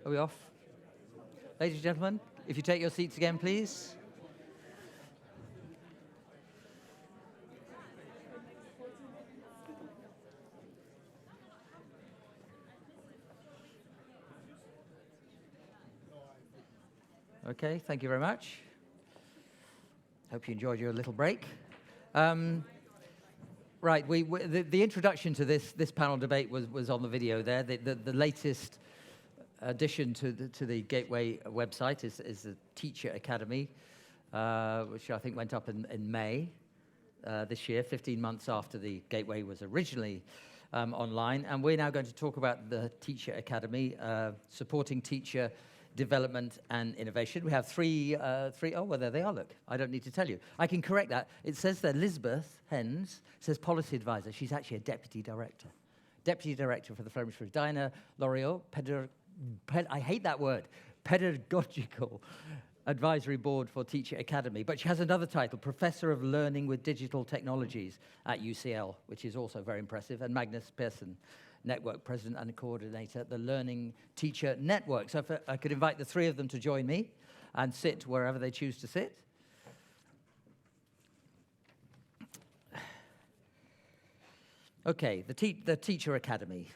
Are we off? Ladies and gentlemen, if you take your seats again, please. Okay, thank you very much. Hope you enjoyed your little break. Right, the introduction to this panel debate was on the video there. The latest addition to the Gateway website is the Teacher Academy, which I think went up in May this year, 15 months after the Gateway was originally online. And we're now going to talk about the Teacher Academy, supporting teacher development and innovation. We have three, oh, well, there they are, look. I don't need to tell you. I can correct that. It says that Liesbeth, Hens, says policy advisor. She's actually a deputy director. Deputy director for the Flemish Diana Laurillard, I hate that word, Pedagogical Advisory Board for Teacher Academy. But she has another title, Professor of Learning with Digital Technologies at UCL, which is also very impressive, and Magnus Persson, Network President and Coordinator at the Learning Teacher Network. So if I could invite the three of them to join me and sit wherever they choose to sit. Okay, the Teacher Academy.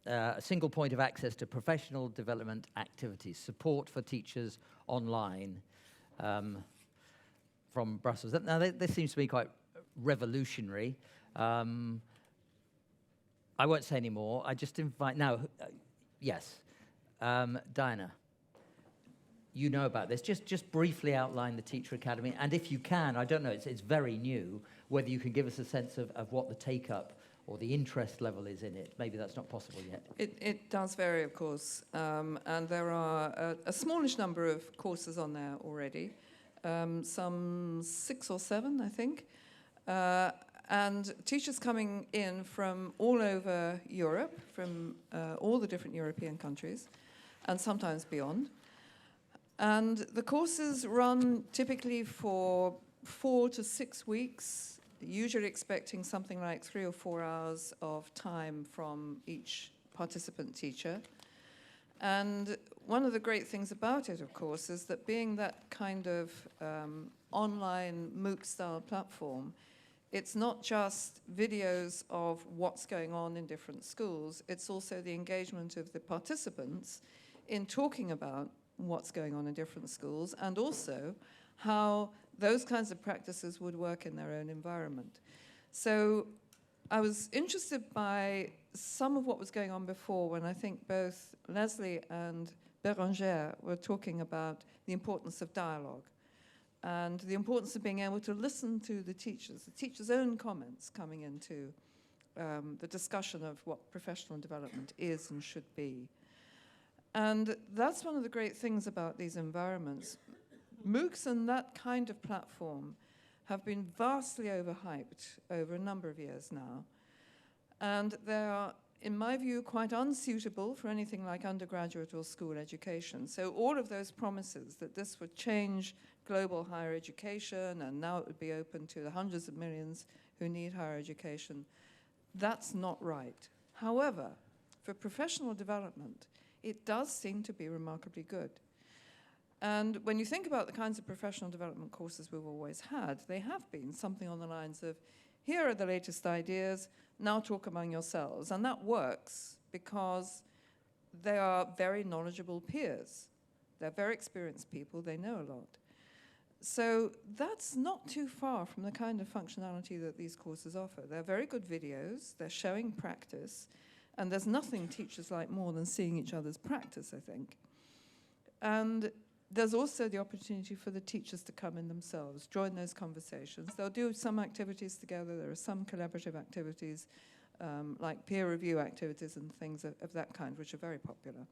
A single point of access to professional development activities, support for teachers online from Brussels. Now, this seems to be quite revolutionary. I won't say any more. I just invite, now, yes, Diana, you know about this. Just briefly outline the Teacher Academy, and if you can, I don't know, it's very new, whether you can give us a sense of what the take-up or the interest level is in it. Maybe that's not possible yet. It does vary, of course, and there are a smallish number of courses on there already, some 6 or 7, I think, and teachers coming in from all over Europe, from all the different European countries, and sometimes beyond. And the courses run typically for 4 to 6 weeks, usually expecting something like 3 or 4 hours of time from each participant teacher. And one of the great things about it, of course, is that being that kind of online MOOC-style platform, it's not just videos of what's going on in different schools, it's also the engagement of the participants in talking about what's going on in different schools, and also how those kinds of practices would work in their own environment. So I was interested by some of what was going on before when I think both Leslie and Bérangère were talking about the importance of dialogue and the importance of being able to listen to the teacher's own comments coming into the discussion of what professional development is and should be. And that's one of the great things about these environments. MOOCs and that kind of platform have been vastly overhyped over a number of years now. And they are, in my view, quite unsuitable for anything like undergraduate or school education. So all of those promises that this would change global higher education and now it would be open to the hundreds of millions who need higher education, that's not right. However, for professional development, it does seem to be remarkably good. And when you think about the kinds of professional development courses we've always had, they have been something on the lines of, here are the latest ideas, now talk among yourselves. And that works because they are very knowledgeable peers. They're very experienced people, they know a lot. So that's not too far from the kind of functionality that these courses offer. They're very good videos, they're showing practice, and there's nothing teachers like more than seeing each other's practice, I think. And there's also the opportunity for the teachers to come in themselves, join those conversations. They'll do some activities together. There are some collaborative activities, like peer review activities and things of that kind, which are very popular.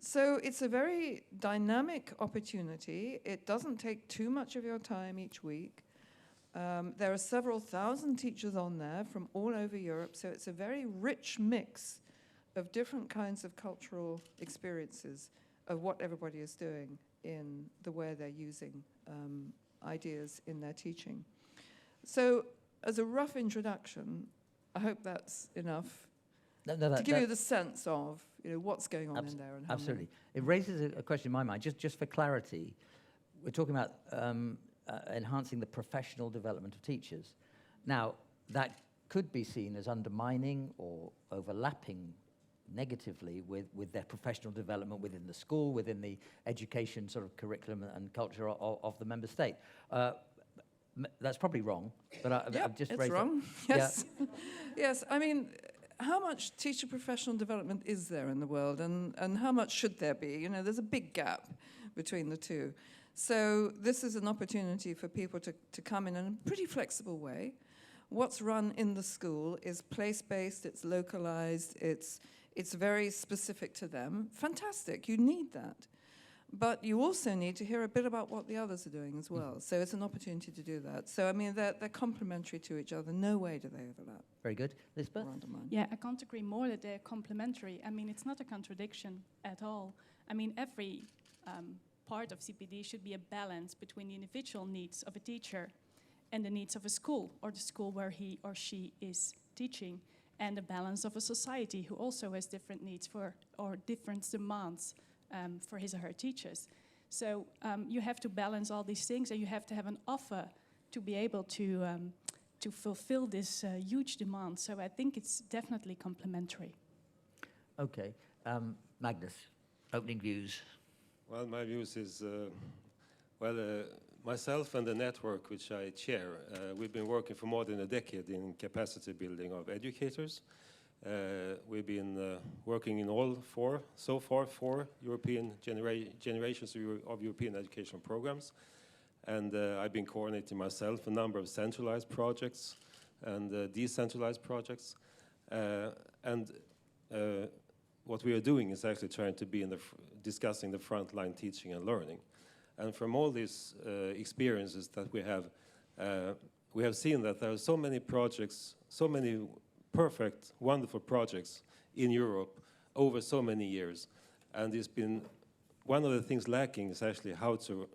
So it's a very dynamic opportunity. It doesn't take too much of your time each week. There are several thousand teachers on there from all over Europe, so it's a very rich mix of different kinds of cultural experiences of what everybody is doing in the way they're using ideas in their teaching. So as a rough introduction, I hope that's enough to give you the sense of what's going on in there. And how absolutely. It raises a question in my mind, just for clarity. We're talking about enhancing the professional development of teachers. Now, that could be seen as undermining or overlapping negatively with their professional development within the school, within the education sort of curriculum and culture of the member state. That's probably wrong, but I've just raised it's wrong. It. Yes. Yeah. Yes, I mean, how much teacher professional development is there in the world, and how much should there be? There's a big gap between the two. So this is an opportunity for people to come in a pretty flexible way. What's run in the school is place-based, it's localized, it's very specific to them. Fantastic, you need that. But you also need to hear a bit about what the others are doing as well. So it's an opportunity to do that. So, I mean, they're complementary to each other. No way do they overlap. Very good. Liesbeth? Yeah, I can't agree more that they're complementary. I mean, it's not a contradiction at all. I mean, every part of CPD should be a balance between the individual needs of a teacher and the needs of a school, or the school where he or she is teaching, and the balance of a society who also has different needs or different demands for his or her teachers. So you have to balance all these things, and you have to have an offer to be able to fulfill this huge demand. So I think it's definitely complementary. Okay. Magnus, opening views. Well, my views is, myself and the network which I chair, we've been working for more than a decade in capacity building of educators. We've been working in four European generations of European educational programs. And I've been coordinating myself a number of centralized projects and decentralized projects. What we are doing is actually trying to be discussing the frontline teaching and learning. And from all these experiences that we have seen that there are so many projects, so many perfect, wonderful projects in Europe over so many years. And it's been one of the things lacking is actually how to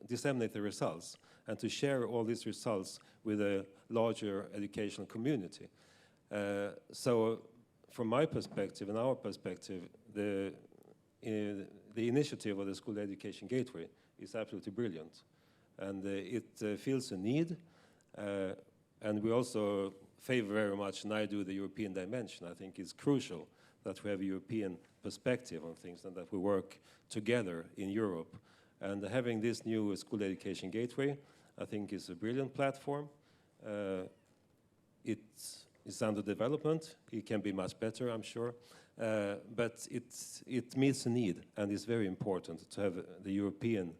disseminate the results and to share all these results with a larger educational community. So from my perspective and our perspective, the initiative of the School Education Gateway is absolutely brilliant. And it fills a need. And we also favor very much, and I do, the European dimension. I think it's crucial that we have a European perspective on things and that we work together in Europe. And having this new School Education Gateway, I think, is a brilliant platform. It's under development. It can be much better, I'm sure. But it meets a need, and it's very important to have the European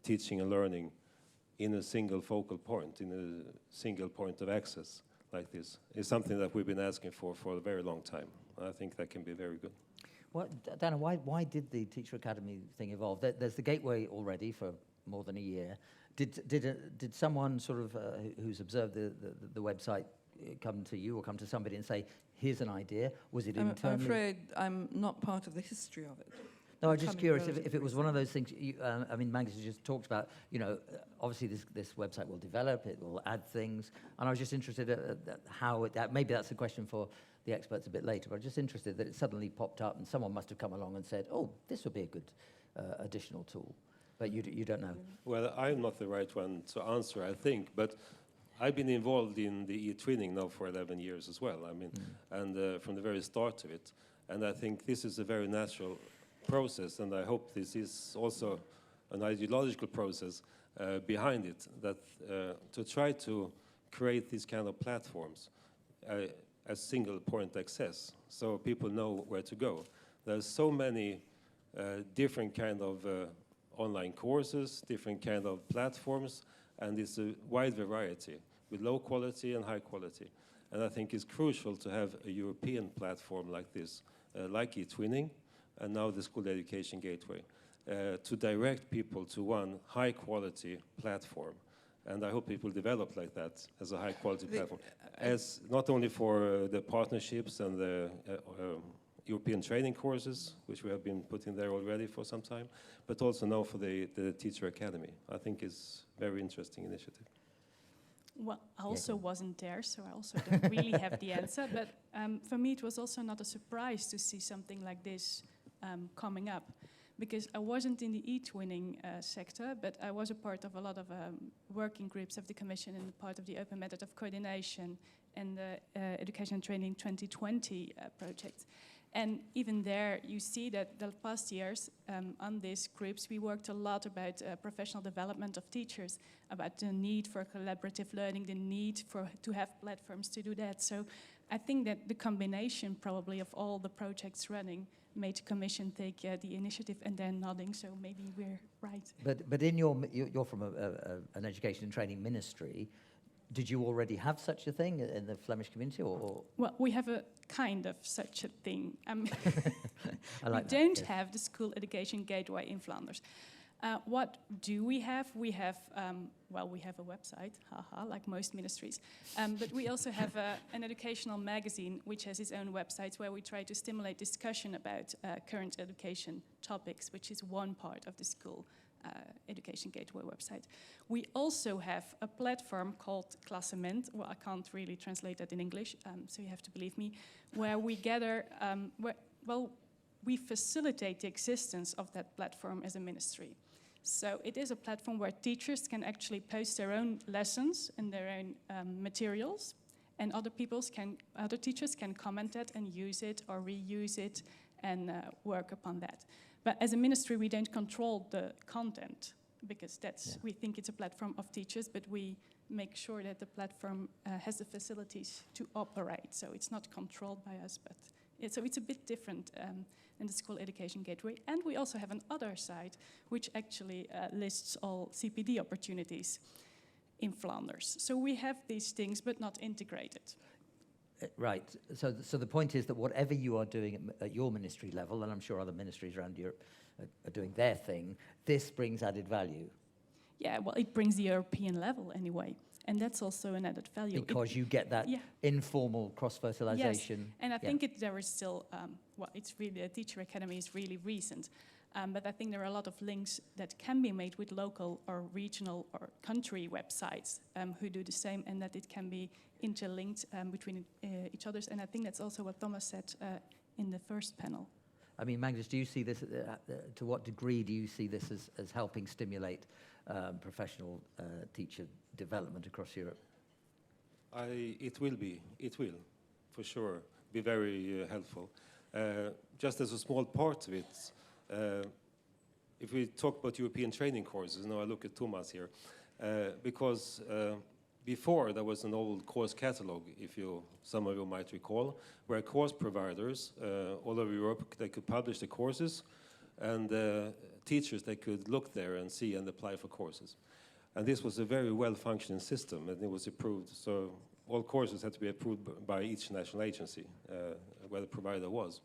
teaching and learning in a single focal point, in a single point of access like this. It's something that we've been asking for a very long time. I think that can be very good. Well, Dana, why did the Teacher Academy thing evolve? There's the Gateway already for more than a year. Did someone sort of who's observed the website come to you or come to somebody and say, here's an idea? Was it internally? I'm afraid I'm not part of the history of it. No, I'm just curious if it was one of those things. I mean, Magnus just talked about. Obviously this website will develop. It will add things, and I was just interested at how maybe that's a question for the experts a bit later. But I'm just interested that it suddenly popped up, and someone must have come along and said, "Oh, this would be a good additional tool." But you don't know. Well, I'm not the right one to answer, I think, but I've been involved in the e-twinning now for 11 years as well. I mean, and from the very start of it, and I think this is a very natural process, and I hope this is also an ideological process behind it, that to try to create these kind of platforms as single point access, so people know where to go. There's so many different kind of online courses, different kind of platforms, and it's a wide variety with low quality and high quality. And I think it's crucial to have a European platform like this, like eTwinning, and now the School Education Gateway, to direct people to one high quality platform. And I hope it will develop like that, as a high quality platform, as not only for the partnerships and the European training courses, which we have been putting there already for some time, but also now for the Teacher Academy. I think it's a very interesting initiative. Well, I also wasn't there, so I also don't really have the answer. But for me, it was also not a surprise to see something like this coming up, because I wasn't in the eTwinning sector, but I was a part of a lot of working groups of the Commission and part of the Open Method of Coordination and the Education and Training 2020 project. And even there, you see that the past years on these groups, we worked a lot about professional development of teachers, about the need for collaborative learning, the need to have platforms to do that. So I think that the combination probably of all the projects running made the Commission take the initiative, and they're nodding, so maybe we're right. But in you're from an education and training ministry. Did you already have such a thing in the Flemish community, or? Well, we have a kind of such a thing. I like we that, don't yes. have the School Education Gateway in Flanders. What do we have? We have, well, we have a website, haha, like most ministries. But we also have an educational magazine which has its own website where we try to stimulate discussion about current education topics, which is one part of the School Education Gateway website. We also have a platform called Klassement. Well, I can't really translate that in English, so you have to believe me, where we gather, we facilitate the existence of that platform as a ministry. So it is a platform where teachers can actually post their own lessons and their own materials, and other teachers can comment that and use it or reuse it and work upon that. But as a ministry, we don't control the content, because we think it's a platform of teachers, but we make sure that the platform has the facilities to operate. So it's not controlled by us, but so it's a bit different than the School Education Gateway. And we also have another site which actually lists all CPD opportunities in Flanders. So we have these things, but not integrated. Right. So the point is that whatever you are doing at your ministry level, and I'm sure other ministries around Europe are doing their thing, this brings added value. Yeah, well, it brings the European level anyway. And that's also an added value. Because you get that informal cross-fertilization. Yes, and I think there is still, it's really, the Teacher Academy is really recent. But I think there are a lot of links that can be made with local or regional or country websites who do the same, and that it can be interlinked between each other. And I think that's also what Thomas said in the first panel. I mean, Magnus, do you see this, to what degree do you see this as helping stimulate professional teacher development across Europe? It will, for sure, be very helpful. Just as a small part of it, if we talk about European training courses, now I look at Thomas here, because before there was an old course catalog, some of you might recall, where course providers all over Europe, they could publish the courses, and teachers, they could look there and see and apply for courses. And this was a very well-functioning system, and it was approved. So all courses had to be approved by each national agency, where the provider was.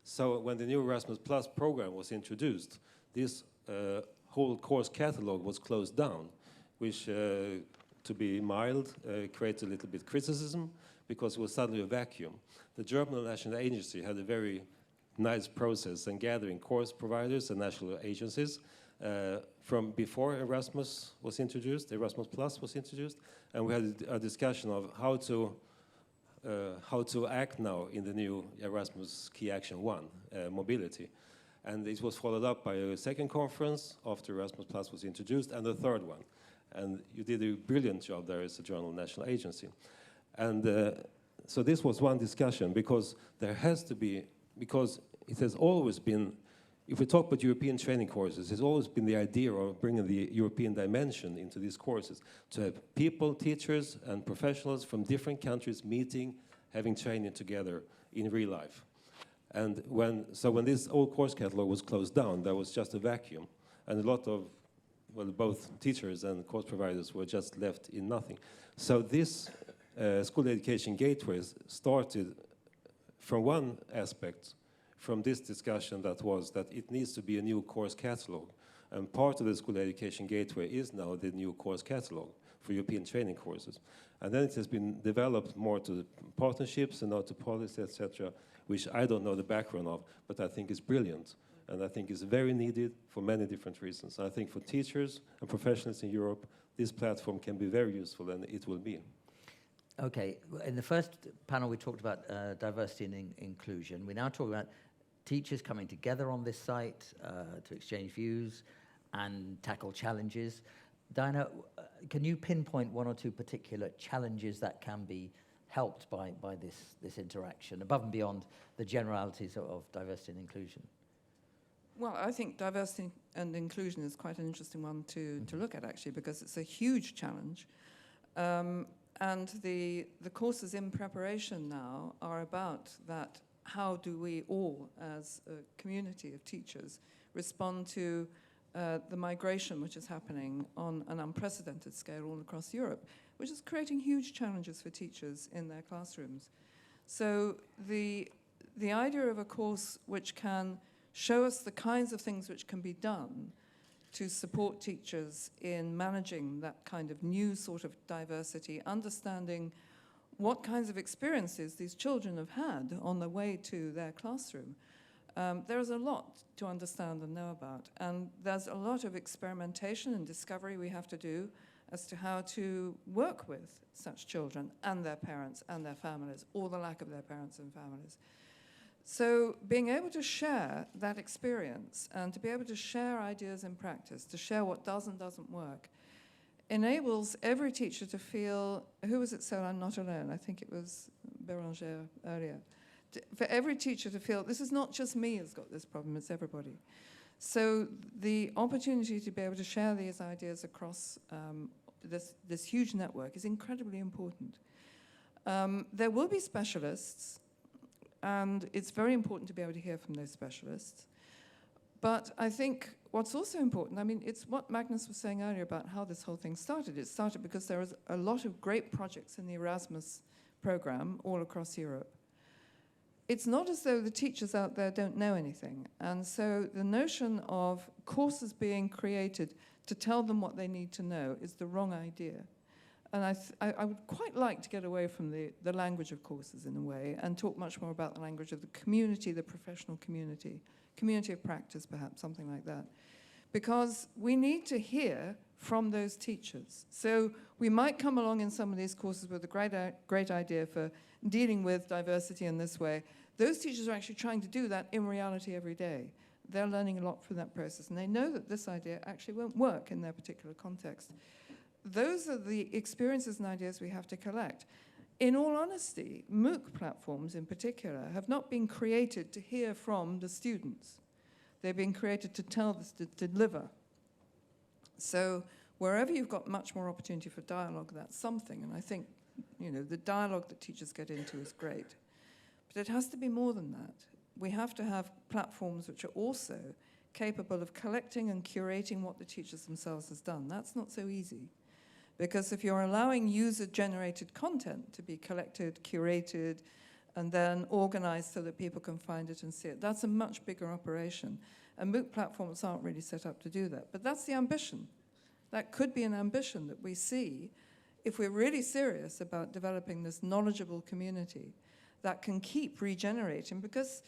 So when the new Erasmus Plus program was introduced, this whole course catalog was closed down, which, to be mild, created a little bit criticism, because it was suddenly a vacuum. The German National Agency had a very nice process in gathering course providers and national agencies from before Erasmus was introduced, Erasmus Plus was introduced, and we had a discussion of how to act now in the new Erasmus Key Action 1, mobility. And it was followed up by a second conference after Erasmus Plus was introduced, and a third one. And you did a brilliant job there as a German national agency. And so this was one discussion, because there has to be, because it has always been if we talk about European training courses, it's always been the idea of bringing the European dimension into these courses, to have people, teachers, and professionals from different countries meeting, having training together in real life. And when this old course catalog was closed down, there was just a vacuum, and a lot of, well, both teachers and course providers were just left in nothing. So this school education gateways started from one aspect, from this discussion that was that it needs to be a new course catalog. And part of the school education gateway is now the new course catalog for European training courses. And then it has been developed more to partnerships and now to policy, etc., which I don't know the background of, but I think is brilliant. And I think is very needed for many different reasons. I think for teachers and professionals in Europe, this platform can be very useful, and it will be. Okay, in the first panel we talked about diversity and inclusion. We now talk about teachers coming together on this site to exchange views and tackle challenges. Diana, can you pinpoint one or two particular challenges that can be helped by this interaction, above and beyond the generalities of diversity and inclusion? Well, I think diversity and inclusion is quite an interesting one to look at, actually, because it's a huge challenge. And the courses in preparation now are about that. How do we all, as a community of teachers, respond to the migration which is happening on an unprecedented scale all across Europe, which is creating huge challenges for teachers in their classrooms. So the idea of a course which can show us the kinds of things which can be done to support teachers in managing that kind of new sort of diversity, understanding what kinds of experiences these children have had on the way to their classroom. There is a lot to understand and know about, and there's a lot of experimentation and discovery we have to do as to how to work with such children and their parents and their families, or the lack of their parents and families. So being able to share that experience and to be able to share ideas in practice, to share what does and doesn't work, enables every teacher to feel, who was it said, I'm not alone? I think it was Bérangère earlier. For every teacher to feel, this is not just me who's got this problem, it's everybody. So the opportunity to be able to share these ideas across this huge network is incredibly important. There will be specialists, and it's very important to be able to hear from those specialists. But I think what's also important, I mean, it's what Magnus was saying earlier about how this whole thing started. It started because there was a lot of great projects in the Erasmus program all across Europe. It's not as though the teachers out there don't know anything. And so the notion of courses being created to tell them what they need to know is the wrong idea. And I would quite like to get away from the language of courses in a way and talk much more about the language of the community, the professional community of practice perhaps, something like that. Because we need to hear from those teachers. So we might come along in some of these courses with a great idea for dealing with diversity in this way. Those teachers are actually trying to do that in reality every day. They're learning a lot from that process, and they know that this idea actually won't work in their particular context. Those are the experiences and ideas we have to collect. In all honesty, MOOC platforms in particular have not been created to hear from the students. They've been created to tell us to deliver. So wherever you've got much more opportunity for dialogue, that's something. And I think, the dialogue that teachers get into is great. But it has to be more than that. We have to have platforms which are also capable of collecting and curating what the teachers themselves has done. That's not so easy. Because if you're allowing user-generated content to be collected, curated, and then organized so that people can find it and see it, that's a much bigger operation. And MOOC platforms aren't really set up to do that. But that's the ambition. That could be an ambition that we see if we're really serious about developing this knowledgeable community that can keep regenerating, because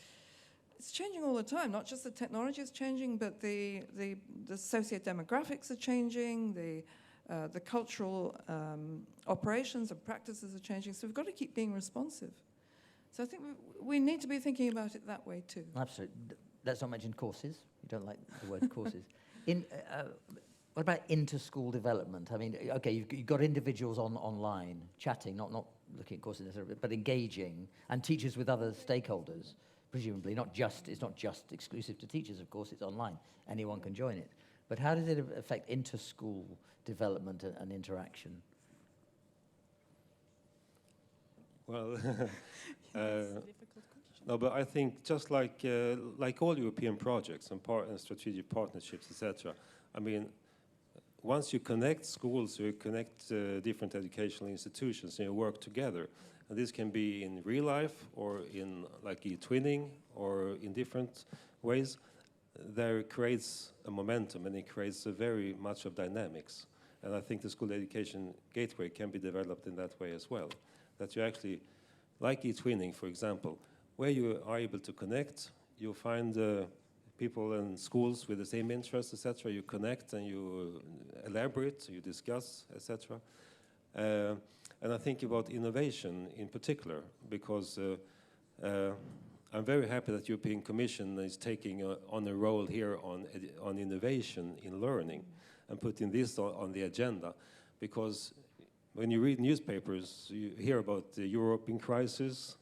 it's changing all the time. Not just the technology is changing, but the socio-demographics are changing, the cultural operations and practices are changing, so we've got to keep being responsive. So I think we need to be thinking about it that way too. Absolutely. Let's not mention courses. You don't like the word courses. What about inter-school development? I mean, okay, you've got individuals online chatting, not looking at courses necessarily, but engaging, and teachers with other stakeholders. presumably it's not just exclusive to teachers, of course, it's online. Anyone can join it. But how does it affect inter-school development and interaction? Well, It's a difficult question. no, but I think just like all European projects and strategic partnerships, etc. I mean, once you connect schools, you connect different educational institutions, and you work together. And this can be in real life or in like e-twinning or in different ways. There creates a momentum and it creates a very much of dynamics. And I think the school education gateway can be developed in that way as well. That you actually, like e-twinning, for example, where you are able to connect, you find people in schools with the same interests, etc. You connect and you elaborate, you discuss, etc. And I think about innovation in particular, because I'm very happy that European Commission is taking on a role here on innovation in learning and putting this on the agenda, because when you read newspapers, you hear about the European crisis,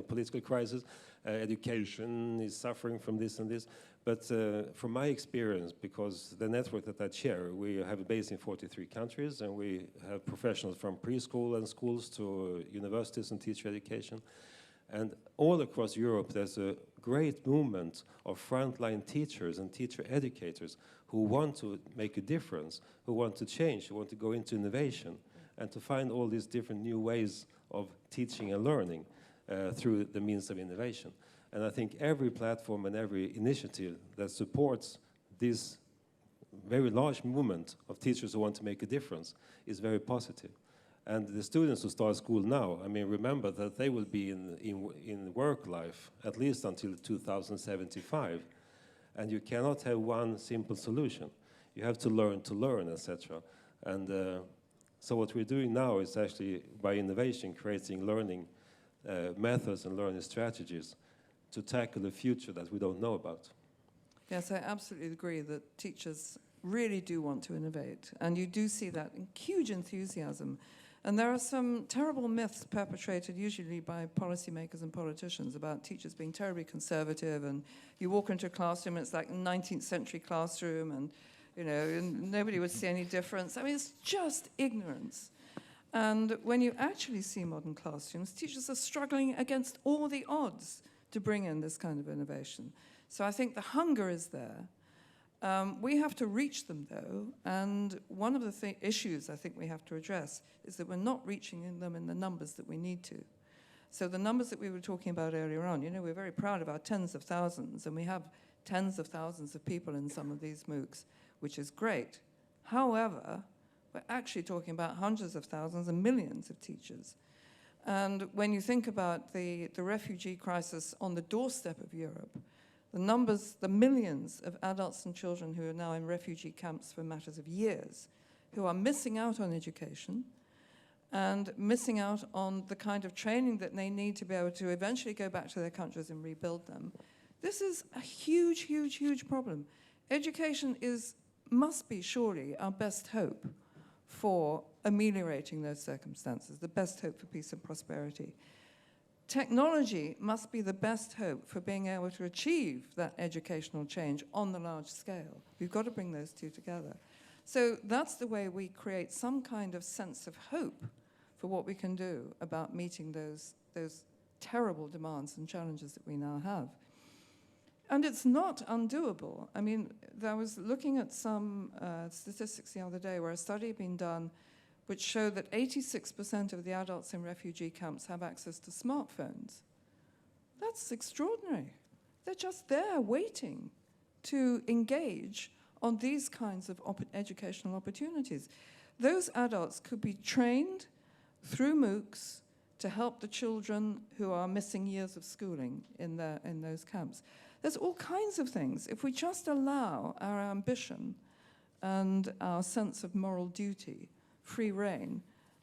political crisis, education is suffering from this and this. But from my experience, because the network that I chair, we have a base in 43 countries, and we have professionals from preschool and schools to universities and teacher education. And all across Europe, there's a great movement of frontline teachers and teacher educators who want to make a difference, who want to change, who want to go into innovation, and to find all these different new ways of teaching and learning through the means of innovation. And I think every platform and every initiative that supports this very large movement of teachers who want to make a difference is very positive. And the students who start school now, I mean, remember that they will be in work life at least until 2075. And you cannot have one simple solution. You have to learn, etc. And so what we're doing now is actually, by innovation, creating learning methods and learning strategies to tackle the future that we don't know about. Yes, I absolutely agree that teachers really do want to innovate, and you do see that in huge enthusiasm. And there are some terrible myths perpetrated usually by policymakers and politicians about teachers being terribly conservative, and you walk into a classroom and it's like a 19th century classroom, and you know, and nobody would see any difference. I mean, it's just ignorance. And when you actually see modern classrooms, teachers are struggling against all the odds to bring in this kind of innovation. So I think the hunger is there. We have to reach them, though, and one of the issues I think we have to address is that we're not reaching them in the numbers that we need to. So the numbers that we were talking about earlier on, you know, we're very proud of our tens of thousands, and we have tens of thousands of people in some of these MOOCs, which is great. However, we're actually talking about hundreds of thousands and millions of teachers. And when you think about the refugee crisis on the doorstep of Europe, the numbers, the millions of adults and children who are now in refugee camps for matters of years, who are missing out on education and missing out on the kind of training that they need to be able to eventually go back to their countries and rebuild them. This is a huge, huge, huge problem. Education must be surely our best hope for ameliorating those circumstances, the best hope for peace and prosperity. Technology must be the best hope for being able to achieve that educational change on the large scale. We've got to bring those two together. So that's the way we create some kind of sense of hope for what we can do about meeting those terrible demands and challenges that we now have. And it's not undoable. I mean, I was looking at some statistics the other day where a study had been done which showed that 86% of the adults in refugee camps have access to smartphones. That's extraordinary. They're just there waiting to engage on these kinds of educational opportunities. Those adults could be trained through MOOCs to help the children who are missing years of schooling in those camps. There's all kinds of things. If we just allow our ambition and our sense of moral duty free rein,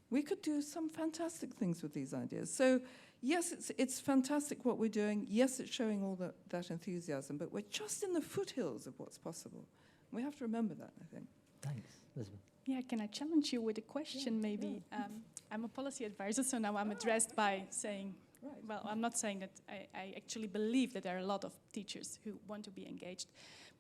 we could do some fantastic things with these ideas. So yes, it's fantastic what we're doing. Yes, it's showing all that enthusiasm, but we're just in the foothills of what's possible. We have to remember that, I think. Thanks, Liesbeth. Yeah, can I challenge you with a question, maybe? Yeah. I'm a policy advisor, so now I'm addressed by saying, Right. Well, I'm not saying that I actually believe that there are a lot of teachers who want to be engaged,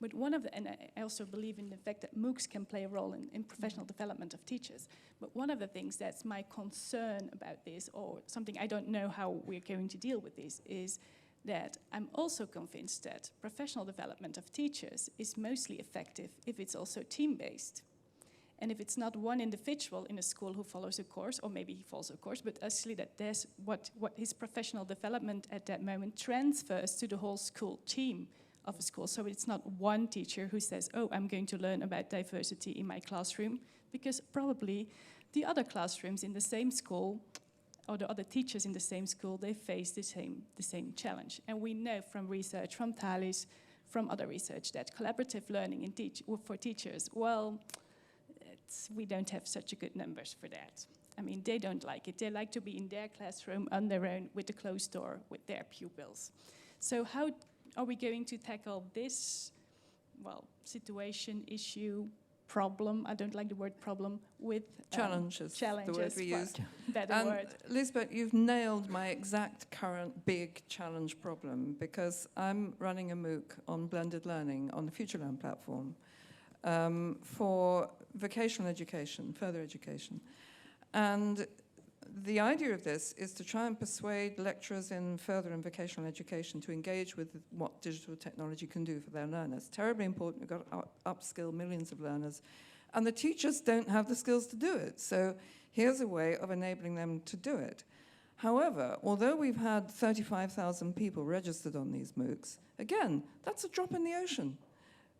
but and I also believe in the fact that MOOCs can play a role in professional development of teachers. But one of the things that's my concern about this, or something I don't know how we're going to deal with this, is that I'm also convinced that professional development of teachers is mostly effective if it's also team-based. And if it's not one individual in a school who follows a course, or maybe he follows a course, but actually that there's what his professional development at that moment transfers to the whole school team of a school. So it's not one teacher who says, oh, I'm going to learn about diversity in my classroom, because probably the other classrooms in the same school, or the other teachers in the same school, they face the same challenge. And we know from research, from Thalys, from other research, that collaborative learning for teachers, well, we don't have such a good numbers for that. I mean, they don't like it. They like to be in their classroom on their own with a closed door with their pupils. So how are we going to tackle this, well, situation, issue, problem? I don't like the word problem, with Challenges, the word we well, used. better word. Liesbeth, you've nailed my exact current big challenge problem, because I'm running a MOOC on blended learning on the FutureLearn platform for vocational education, further education. And the idea of this is to try and persuade lecturers in further and vocational education to engage with what digital technology can do for their learners. Terribly important. We've got to upskill millions of learners. And the teachers don't have the skills to do it. So here's a way of enabling them to do it. However, although we've had 35,000 people registered on these MOOCs, again, that's a drop in the ocean.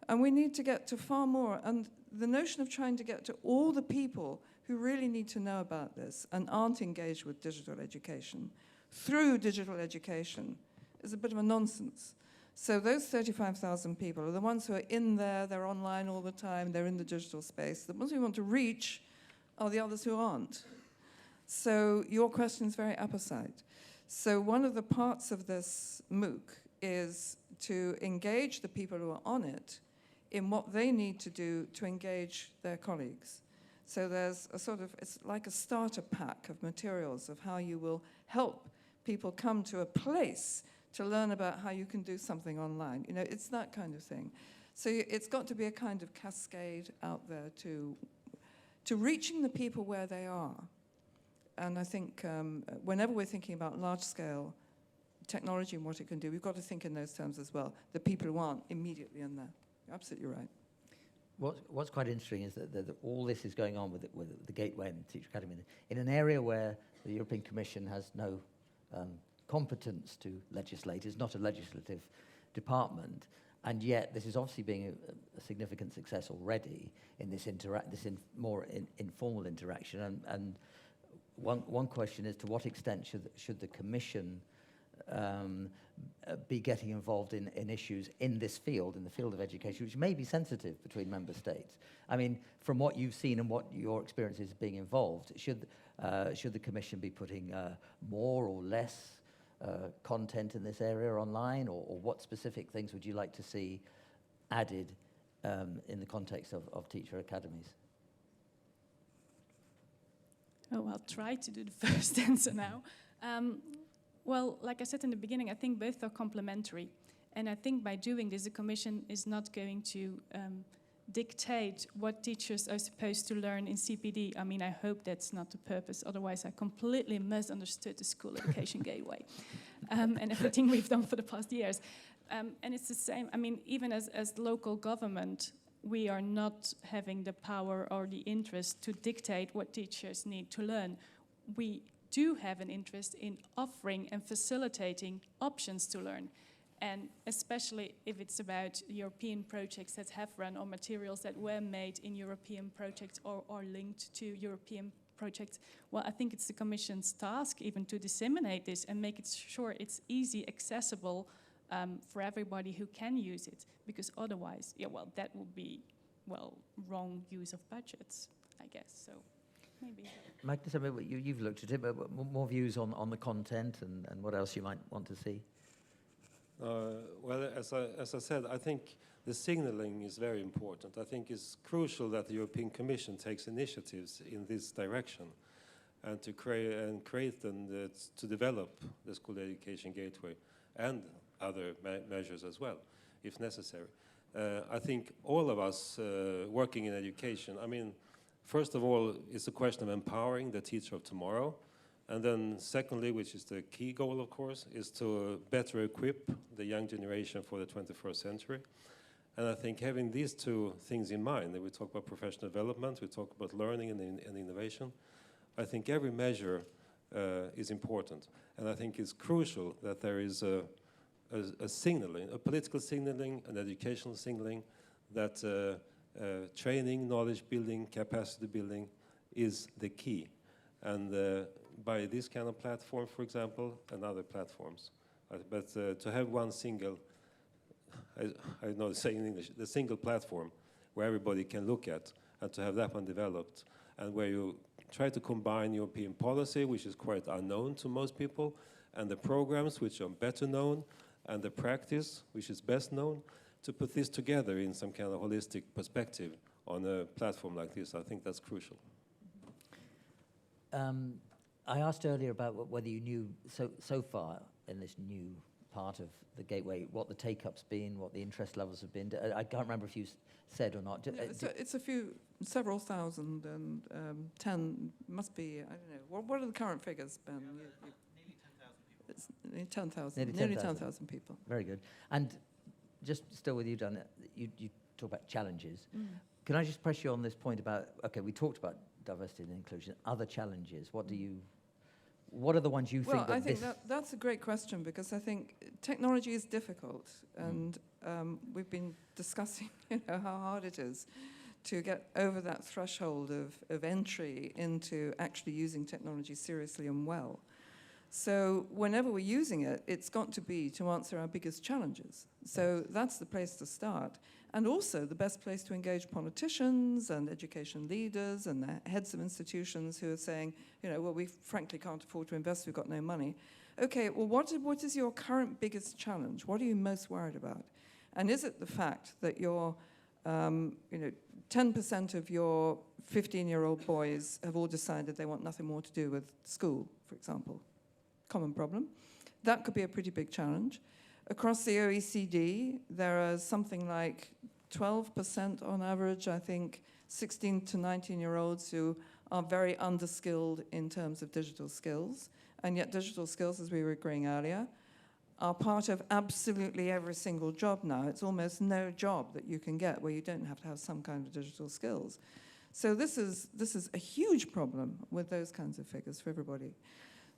And we need to get to far more. And the notion of trying to get to all the people who really need to know about this and aren't engaged with digital education through digital education is a bit of a nonsense. So those 35,000 people are the ones who are in there, they're online all the time, they're in the digital space. The ones we want to reach are the others who aren't. So your question is very apposite. So one of the parts of this MOOC is to engage the people who are on it in what they need to do to engage their colleagues. So there's a sort of, it's like a starter pack of materials of how you will help people come to a place to learn about how you can do something online. You know, it's that kind of thing. So it's got to be a kind of cascade out there to reaching the people where they are. And I think whenever we're thinking about large-scale technology and what it can do, we've got to think in those terms as well, the people who aren't immediately in there. You're absolutely right. What's quite interesting is that all this is going on with the Gateway and the Teacher Academy in an area where the European Commission has no competence to legislate. It's not a legislative department, and yet this is obviously being a significant success already in this more informal interaction. And one question is, to what extent should the Commission be getting involved in issues in this field, in the field of education, which may be sensitive between member states? I mean, from what you've seen and what your experience is being involved, should the Commission be putting more or less content in this area online, or what specific things would you like to see added in the context of teacher academies? Oh, I'll try to do the first answer now. Well, like I said in the beginning, I think both are complementary. And I think by doing this, the Commission is not going to dictate what teachers are supposed to learn in CPD. I mean, I hope that's not the purpose. Otherwise, I completely misunderstood the School Education Gateway and everything we've done for the past years. And it's the same. I mean, even as local government, we are not having the power or the interest to dictate what teachers need to learn. We do have an interest in offering and facilitating options to learn. And especially if it's about European projects that have run, or materials that were made in European projects or are linked to European projects, well, I think it's the Commission's task even to disseminate this and make it sure it's easy, accessible for everybody who can use it. Because otherwise, yeah, well, that would be, well, wrong use of budgets, I guess, so maybe. Magnus, you've looked at it, but more views on the content and what else you might want to see? Well, as I said, I think the signaling is very important. I think it's crucial that the European Commission takes initiatives in this direction. and to create and to develop the school education gateway and other measures as well, if necessary. I think all of us working in education, I mean, first of all, it's a question of empowering the teacher of tomorrow. And then secondly, which is the key goal, of course, is to better equip the young generation for the 21st century. And I think having these two things in mind, that we talk about professional development, we talk about learning and innovation, I think every measure is important. And I think it's crucial that there is a signaling, a political signaling, an educational signaling, that training, knowledge building, capacity building is the key. And by this kind of platform, for example, and other platforms. But to have one single, I know the saying in English, the single platform where everybody can look at, and to have that one developed, and where you try to combine European policy, which is quite unknown to most people, and the programs, which are better known, and the practice, which is best known, to put this together in some kind of holistic perspective on a platform like this. I think that's crucial. I asked earlier about whether you knew so far in this new part of the gateway what the take-up's been, what the interest levels have been. I can't remember if you said or not. It's several thousand, and 10 must be, I don't know. What are the current figures, Ben? Nearly 10,000. Nearly 10,000 people. Very good. And just still with you, Dan, you talk about challenges. Can I just press you on this point about, okay, we talked about diversity and inclusion, other challenges. What are the ones you think that Well, I think that's a great question, because I think technology is difficult, and we've been discussing how hard it is to get over that threshold of entry into actually using technology seriously and well. So whenever we're using it, it's got to be to answer our biggest challenges. So that's the place to start. And also the best place to engage politicians and education leaders and the heads of institutions who are saying, well, we frankly can't afford to invest, we've got no money. Okay, well, what is your current biggest challenge? What are you most worried about? And is it the fact that your 10% of your 15-year-old boys have all decided they want nothing more to do with school, for example? Common problem. That could be a pretty big challenge. Across the OECD, there are something like 12% on average, I think, 16 to 19-year-olds who are very underskilled in terms of digital skills. And yet digital skills, as we were agreeing earlier, are part of absolutely every single job now. It's almost no job that you can get where you don't have to have some kind of digital skills. So this is a huge problem with those kinds of figures for everybody.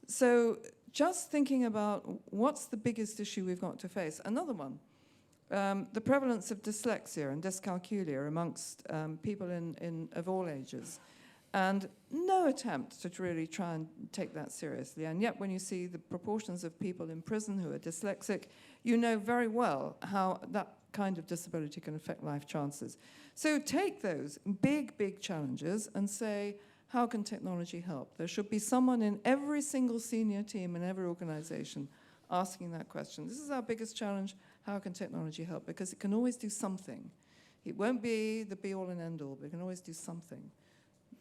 So just thinking about what's the biggest issue we've got to face. Another one, the prevalence of dyslexia and dyscalculia amongst people of all ages. And no attempt to really try and take that seriously. And yet when you see the proportions of people in prison who are dyslexic, you know very well how that kind of disability can affect life chances. So take those big, big challenges and say, how can technology help? There should be someone in every single senior team in every organization asking that question. This is our biggest challenge. How can technology help? Because it can always do something. It won't be the be-all and end-all, but it can always do something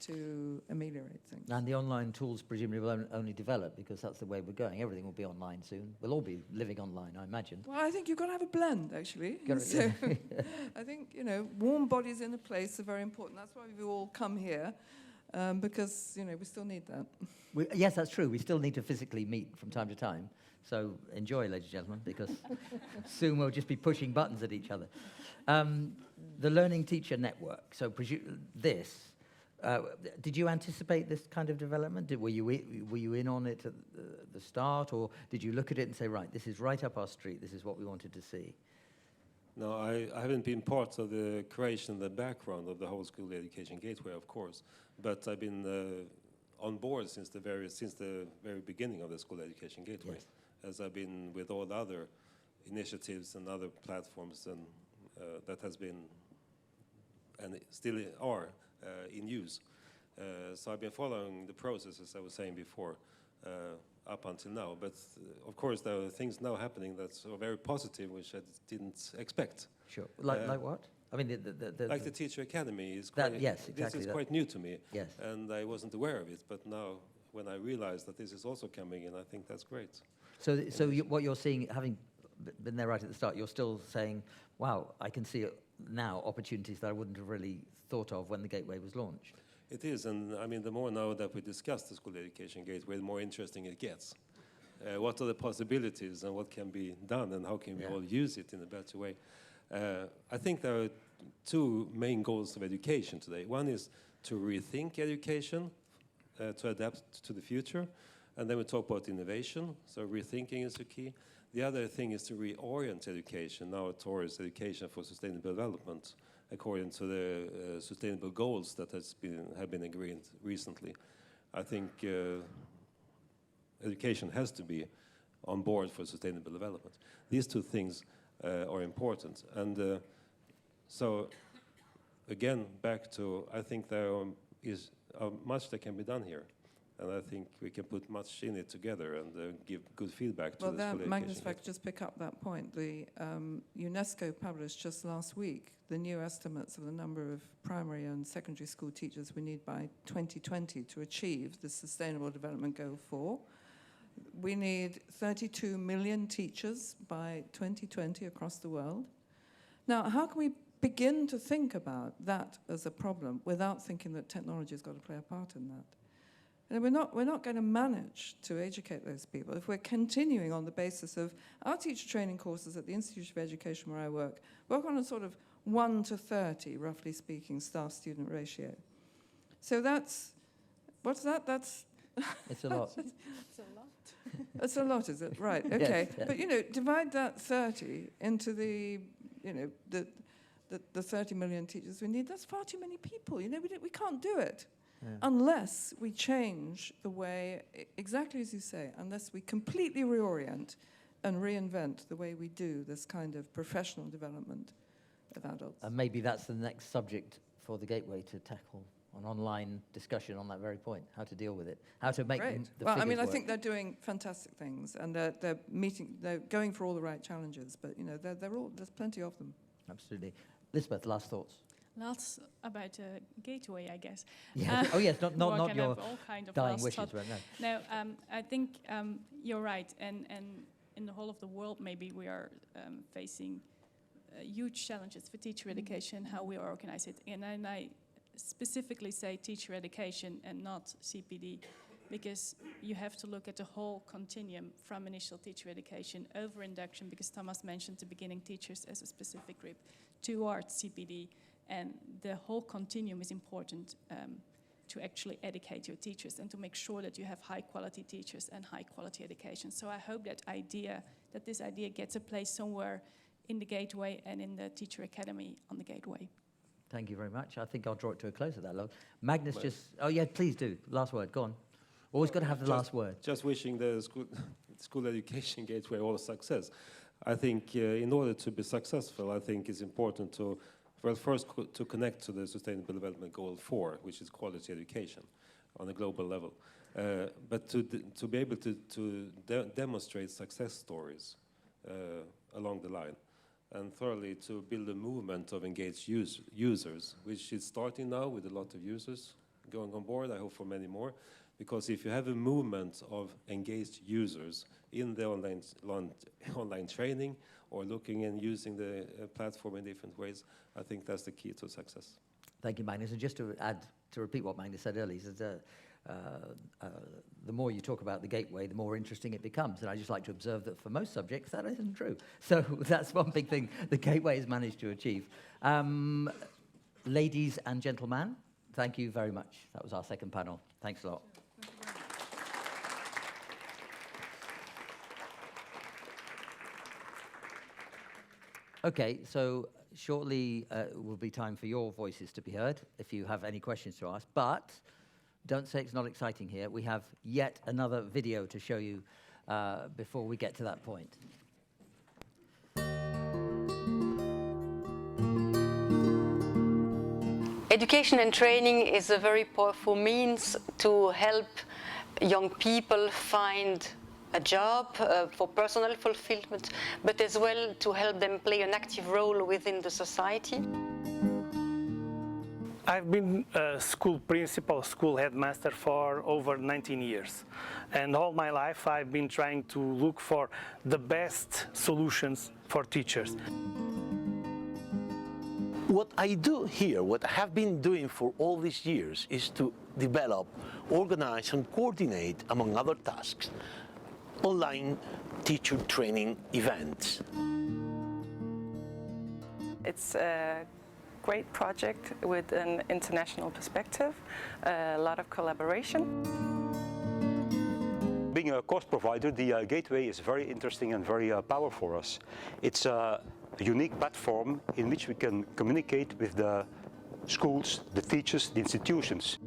to ameliorate things. And the online tools presumably will only develop, because that's the way we're going. Everything will be online soon. We'll all be living online, I imagine. Well, I think you've got to have a blend, actually. So I think, warm bodies in a place are very important. That's why we've all come here. Because, we still need that. Yes, that's true. We still need to physically meet from time to time. So enjoy, ladies and gentlemen, because soon we'll just be pushing buttons at each other. The Learning Teacher Network. So did you anticipate this kind of development? Were you in on it at the start, or did you look at it and say, right, this is right up our street, this is what we wanted to see? No, I haven't been part of the creation, the background of the whole school education gateway, of course, but I've been on board since the very beginning of the school education gateway, yes. As I've been with all the other initiatives and other platforms and that has been and still are in use. So I've been following the process, as I was saying before, up until now. But of course, there are things now happening that are very positive, which I didn't expect. Sure. Like what? I mean, like the Teacher Academy is quite, yes, exactly. This is quite new to me. Yes. And I wasn't aware of it, but now when I realized that this is also coming in, I think that's great. So what you're seeing, having been there right at the start, you're still saying, wow, I can see now opportunities that I wouldn't have really thought of when the Gateway was launched. It is, and I mean, the more now that we discuss the School Education Gateway, the more interesting it gets. What are the possibilities and what can be done and how can we all use it in a better way? I think there are two main goals of education today. One is to rethink education, to adapt to the future. And then we talk about innovation, so rethinking is the key. The other thing is to reorient education now towards education for sustainable development, according to the sustainable goals that have been agreed recently. I think education has to be on board for sustainable development. These two things are important. And so, again, back to, I think there is much that can be done here. And I think we can put much in it together and give good feedback to the school education. Magnus, if I could just pick up that point, the UNESCO published just last week the new estimates of the number of primary and secondary school teachers we need by 2020 to achieve the Sustainable Development Goal 4. We need 32 million teachers by 2020 across the world. Now, how can we begin to think about that as a problem without thinking that technology has got to play a part in that? And we're not going to manage to educate those people if we're continuing on the basis of our teacher training courses at the Institute of Education where I work on a sort of 1 to 30, roughly speaking, staff-student ratio. So what's that? It's a lot. It's a lot. That's a lot, is it? Right, okay. Yes. But, divide that 30 into the 30 million teachers we need. That's far too many people. We can't do it. Yeah. Unless we change the way, exactly as you say, unless we completely reorient and reinvent the way we do this kind of professional development of adults. And maybe that's the next subject for the Gateway to tackle, an online discussion on that very point, how to deal with it, how to make the figures work. I think they're doing fantastic things, and they're going for all the right challenges, but there's plenty of them. Absolutely. Liesbeth, last thoughts. Lots about Gateway, I guess. Yeah. Oh yes, not your all kind of dying last wishes, thought. right? No. No, I think you're right, and in the whole of the world, maybe we are facing huge challenges for teacher education, how we organize it. And I specifically say teacher education and not CPD, because you have to look at the whole continuum from initial teacher education over induction, because Thomas mentioned the beginning teachers as a specific group, towards CPD. And the whole continuum is important to actually educate your teachers and to make sure that you have high-quality teachers and high-quality education. So I hope that this idea gets a place somewhere in the Gateway and in the Teacher Academy on the Gateway. Thank you very much. I think I'll draw it to a close at that level. Magnus, oh yeah, please do. Last word, go on. Always got to have the last word. Just wishing the school education Gateway all success. I think in order to be successful, I think it's important to, well, first to connect to the Sustainable Development Goal 4, which is quality education on a global level. But to be able to demonstrate success stories along the line, and thirdly, to build a movement of engaged users, which is starting now with a lot of users going on board, I hope for many more. Because if you have a movement of engaged users in the online training or looking and using the platform in different ways, I think that's the key to success. Thank you, Magnus. And just to repeat what Magnus said earlier, he said, the more you talk about the Gateway, the more interesting it becomes. And I just like to observe that for most subjects, that isn't true. So that's one big thing the Gateway has managed to achieve. Ladies and gentlemen, thank you very much. That was our second panel. Thanks a lot. Okay, so shortly will be time for your voices to be heard if you have any questions to ask. But don't say it's not exciting here. We have yet another video to show you before we get to that point. Education and training is a very powerful means to help young people find a job for personal fulfillment, but as well to help them play an active role within the society. I've been a school principal, school headmaster for over 19 years. And all my life I've been trying to look for the best solutions for teachers. What I do here, what I have been doing for all these years, is to develop, organize and coordinate, among other tasks, online teacher training events. It's a great project with an international perspective, a lot of collaboration. Being a course provider, the Gateway is very interesting and very powerful for us. It's a unique platform in which we can communicate with the schools, the teachers, the institutions.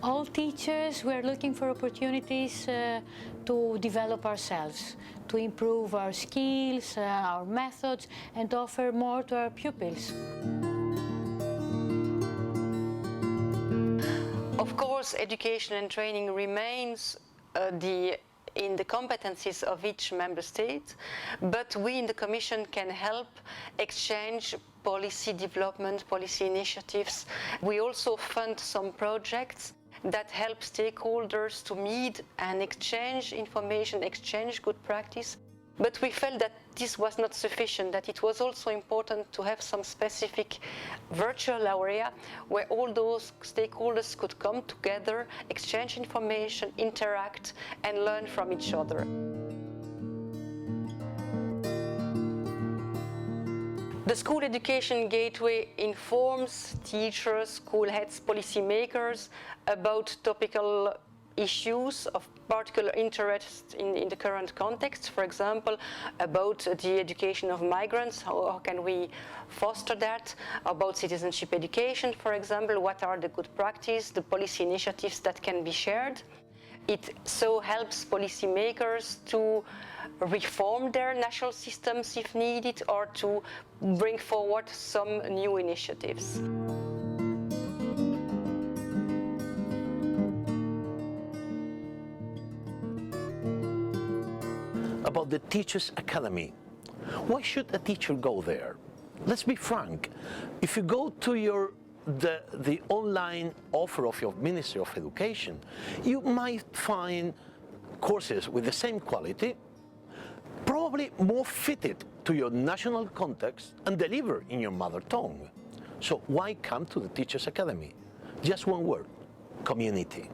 All teachers, we are looking for opportunities to develop ourselves, to improve our skills, our methods, and offer more to our pupils. Of course, education and training remains in the competencies of each member state, but we in the Commission can help exchange policy development, policy initiatives. We also fund some projects that help stakeholders to meet and exchange information, exchange good practice. But we felt that this was not sufficient, that it was also important to have some specific virtual area where all those stakeholders could come together, exchange information, interact, and learn from each other. The School Education Gateway informs teachers, school heads, policymakers about topical issues of particular interest in the current context. For example, about the education of migrants, how can we foster that? About citizenship education, for example, what are the good practices, the policy initiatives that can be shared. It so helps policymakers to reform their national systems if needed, or to bring forward some new initiatives. About the Teachers Academy. Why should a teacher go there? Let's be frank. If you go to the online offer of your Ministry of Education, you might find courses with the same quality, probably more fitted to your national context and delivered in your mother tongue. So why come to the Teachers Academy? Just one word: community.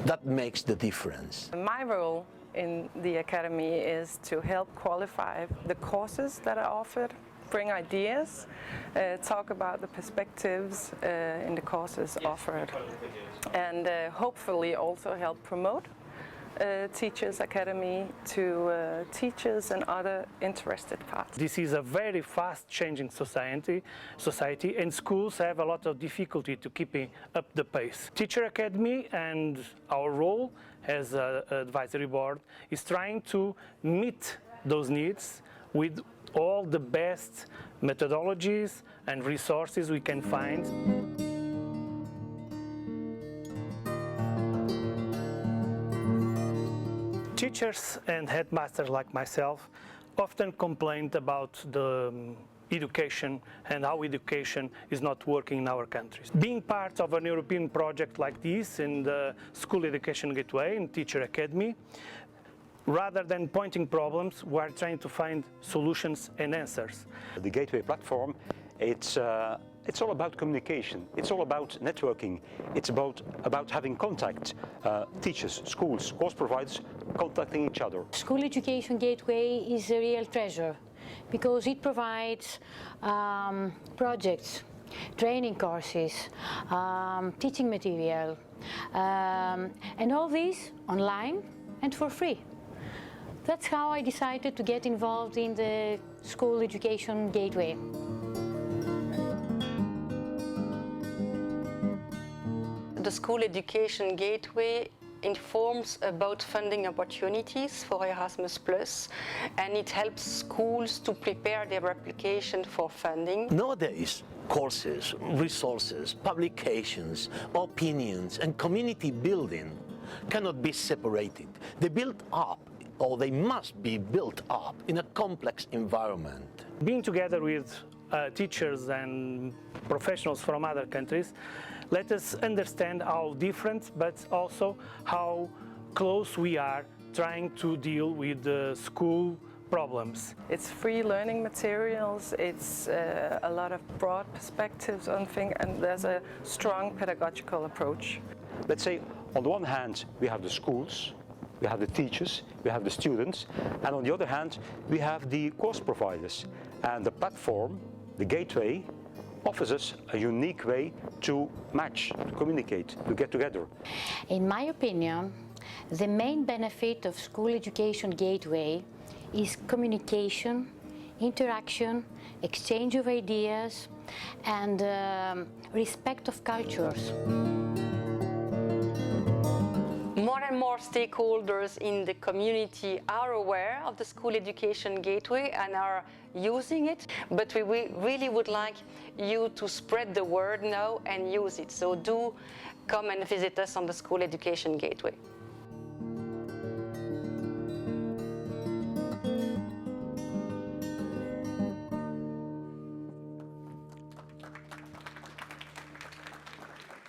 That makes the difference. My role in the Academy is to help qualify the courses that are offered, bring ideas, talk about the perspectives in the courses offered, and hopefully also help promote Teachers Academy to teachers and other interested parties. This is a very fast-changing society, and schools have a lot of difficulty to keeping up the pace. Teacher Academy and our role as an advisory board is trying to meet those needs with all the best methodologies and resources we can find. Teachers and headmasters like myself often complain about the education and how education is not working in our countries. Being part of an European project like this in the School Education Gateway and Teacher Academy, rather than pointing problems, we are trying to find solutions and answers. The Gateway platform, it's all about communication, it's all about networking, it's about having contact, teachers, schools, course providers contacting each other. School Education Gateway is a real treasure because it provides projects, training courses, teaching material, and all this online and for free. That's how I decided to get involved in the School Education Gateway. The School Education Gateway informs about funding opportunities for Erasmus+, and it helps schools to prepare their application for funding. Nowadays, courses, resources, publications, opinions, and community building cannot be separated. They build up, or they must be built up, in a complex environment. Being together with teachers and professionals from other countries, let us understand how different, but also how close we are trying to deal with the school problems. It's free learning materials, it's a lot of broad perspectives on things, and there's a strong pedagogical approach. Let's say, on the one hand, we have the schools, we have the teachers, we have the students, and on the other hand, we have the course providers. And the platform, the gateway, offers us a unique way to match, to communicate, to get together. In my opinion, the main benefit of School Education Gateway is communication, interaction, exchange of ideas, and respect of cultures. More and more stakeholders in the community are aware of the School Education Gateway and are using it, but we really would like you to spread the word now and use it. So do come and visit us on the School Education Gateway.